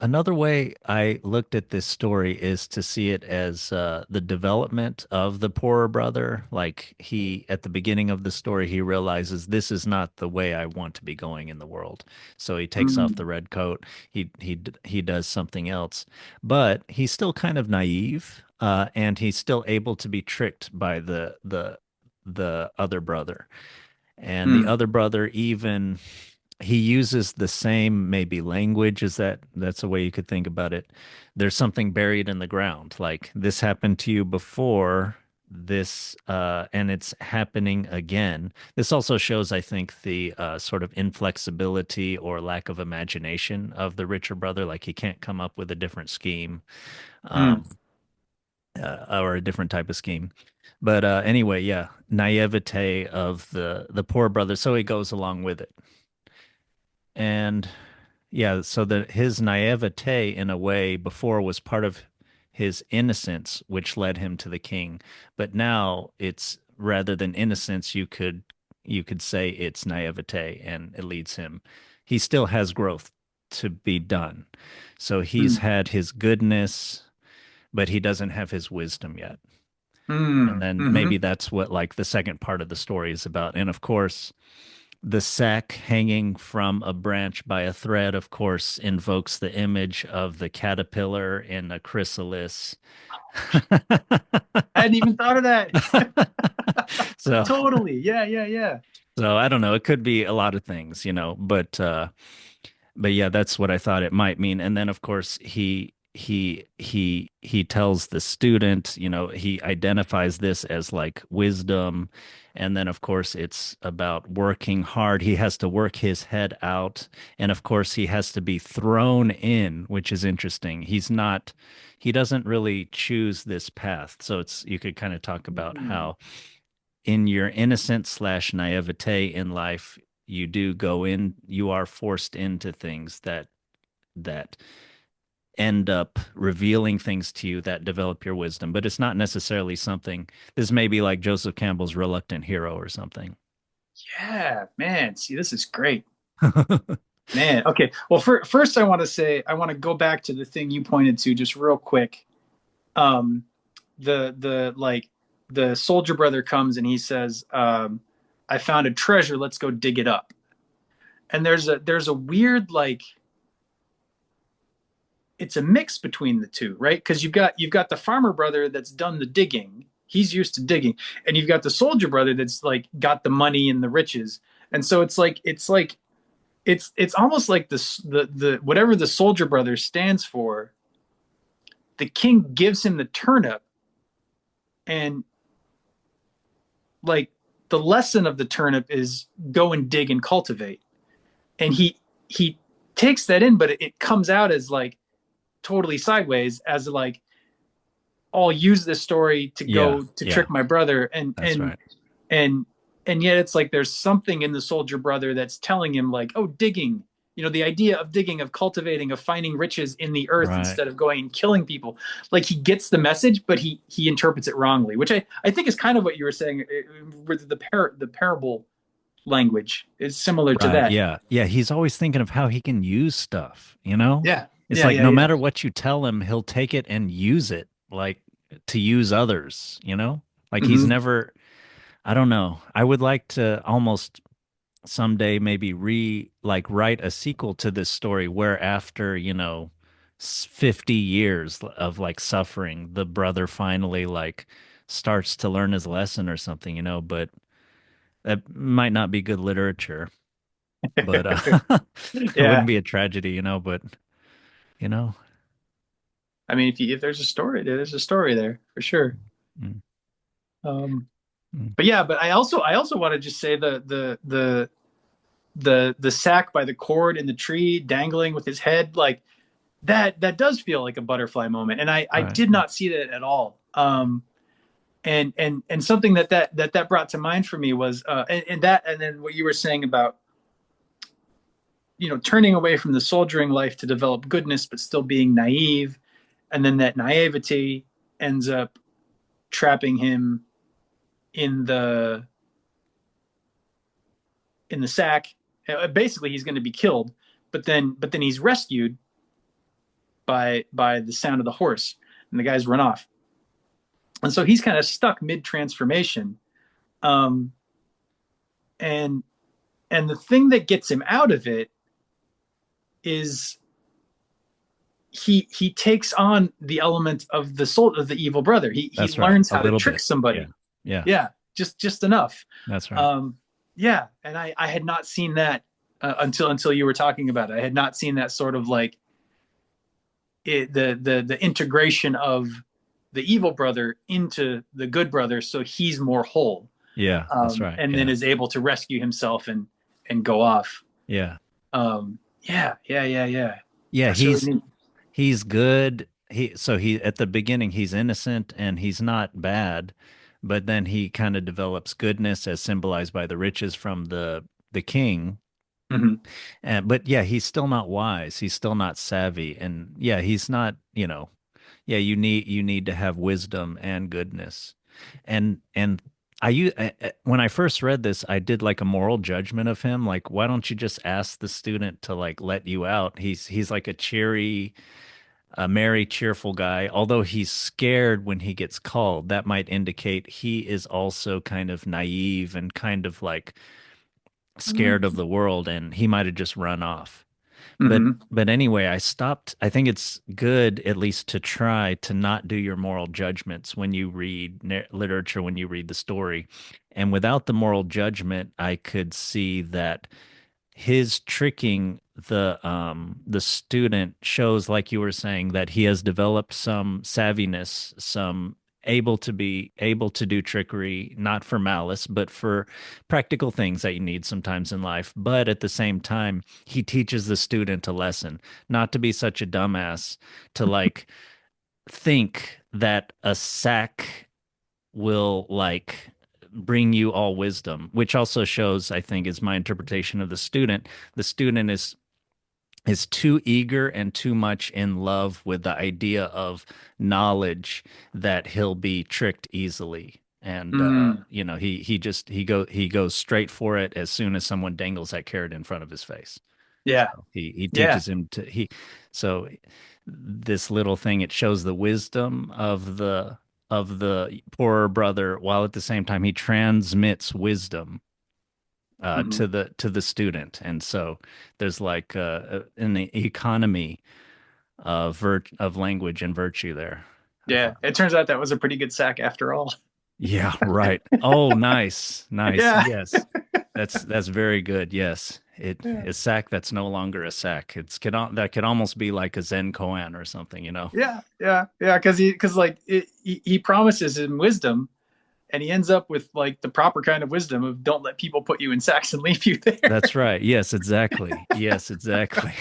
Another way I looked at this story is to see it as the development of the poorer brother. Like at the beginning of the story, he realizes this is not the way I want to be going in the world. So he takes off the Mm, red coat. He does something else, but he's still kind of naive, and he's still able to be tricked by the other brother. And the mm, other brother even he uses the same maybe language. Is that's a way you could think about it? There's something buried in the ground, like this happened to you before this, and it's happening again. This also shows, I think, the sort of inflexibility or lack of imagination of the richer brother. Like he can't come up with a different scheme, mm, um, or a different type of scheme. But anyway, yeah, naivete of the poor brother, so he goes along with it. And yeah, so that his naivete in a way before was part of his innocence, which led him to the king. But now it's rather than innocence, you could say it's naivete and it leads him. He still has growth to be done. So he's mm, had his goodness, but he doesn't have his wisdom yet. And mm, then maybe hmm. that's what like the second part of the story is about. And of course, the sack hanging from a branch by a thread, of course, invokes the image of the caterpillar in a chrysalis. I hadn't even thought of that. so, Totally. Yeah, yeah, yeah. so I don't know. It could be a lot of things, but yeah, that's what I thought it might mean. And then, of course, he tells the student, he identifies this as like wisdom. And then, of course, it's about working hard. He has to work his head out. And of course, he has to be thrown in, which is interesting. He doesn't really choose this path. So you could kind of talk about Mm, how in your innocence slash naivete in life, you are forced into things that end up revealing things to you that develop your wisdom. But it's not necessarily something, this may be like Joseph Campbell's Reluctant Hero or something. yeah, man. See, this is great. Man, okay. Well, first, I want to say I want to go back to the thing you pointed to just real quick. Um, the like the soldier brother comes and he says, "I found a treasure. Let's go dig it up." And there's a weird like it's a mix between the two, right? Because you've got the farmer brother that's done the digging. He's used to digging, and you've got the soldier brother that's like got the money and the riches. And so it's almost like the whatever the soldier brother stands for, the king gives him the turnip, and like the lesson of the turnip is go and dig and cultivate. And he takes that in, but it comes out as like totally sideways, as like I'll use this story to Yeah, go to yeah, trick my brother, that's right. and and yet it's like there's something in the soldier brother that's telling him like, oh, digging, the idea of digging, of cultivating, of finding riches in the earth Right. instead of going and killing people. Like he gets the message, but he interprets it wrongly, which I think is kind of what you were saying with the parable language is similar to Right. that. Yeah. Yeah. He's always thinking of how he can use stuff, you know? Yeah, It's yeah, like yeah, no yeah. matter what you tell him, he'll take it and use it, like to use others, you know? Like he's Hmm. never, I don't know. I would like to almost someday maybe like write a sequel to this story where after, 50 years of like suffering, the brother finally like starts to learn his lesson or something, but that might not be good literature. But it wouldn't Yeah, be a tragedy, but you know. I mean, if there's a story there, there's a story there for sure. Mm, Um, mm. but yeah, but I also want to just say the sack by the cord in the tree dangling with his head, like that does feel like a butterfly moment, and I Right. did not see that at all. And something that brought to mind for me was and then what you were saying about turning away from the soldiering life to develop goodness but still being naive, and then that naivety ends up trapping him in the sack. Basically he's going to be killed, but then he's rescued, by the sound of the horse, and the guys run off. And so he's kind of stuck mid transformation. Um, and and the thing that gets him out of it is he takes on the element of the soul of the evil brother. He That's right. learns A how to little trick bit. Yeah. somebody. Yeah. Yeah, just enough. That's right. Um, yeah, and I had not seen that until you were talking about it. I had not seen that sort of like the integration of the evil brother into the good brother, so he's more whole, Yeah. That's right. and then Yeah. is able to rescue himself and go off. Yeah. Yeah. Yeah. That's really He's neat. he's good. He at the beginning he's innocent and he's not bad, but then he kind of develops goodness as symbolized by the riches from the king. Hmm. And but yeah, he's still not wise. He's still not savvy. And yeah, he's not, yeah, you need to have wisdom and goodness. And when I first read this, I did like a moral judgment of him. Like, why don't you just ask the student to like let you out? He's like a merry, cheerful guy. Although he's scared when he gets called, that might indicate he is also kind of naive and kind of like scared of the world, and he might have just run off. But Hmm. but anyway, I stopped. I think it's good at least to try to not do your moral judgments when you read literature, when you read the story. And without the moral judgment, I could see that his tricking the student shows, like you were saying, that he has developed some savviness, some able to do trickery, not for malice, but for practical things that you need sometimes in life. But at the same time, he teaches the student a lesson, not to be such a dumbass, to like think that a sack will like bring you all wisdom, which also shows, I think, is my interpretation of the student. The student is too eager and too much in love with the idea of knowledge that he'll be tricked easily. And Mm, he goes straight for it as soon as someone dangles that carrot in front of his face. yeah, So he yeah. teaches him to he so this little thing, it shows the wisdom of the poorer brother, while at the same time he transmits wisdom Hmm. to the student. And so there's like an economy of language and virtue there, I Yeah, thought. it turns out that was a pretty good sack after all. Yeah, right. Oh, nice. Nice. Yeah, Yes. That's very good. Yes. It yeah, is sack that's no longer a sack. That could almost be like a Zen koan or something, you know. yeah. Because like he promises him wisdom, and he ends up with like the proper kind of wisdom of don't let people put you in sacks and leave you there. That's right. Yes, exactly. Yes, exactly.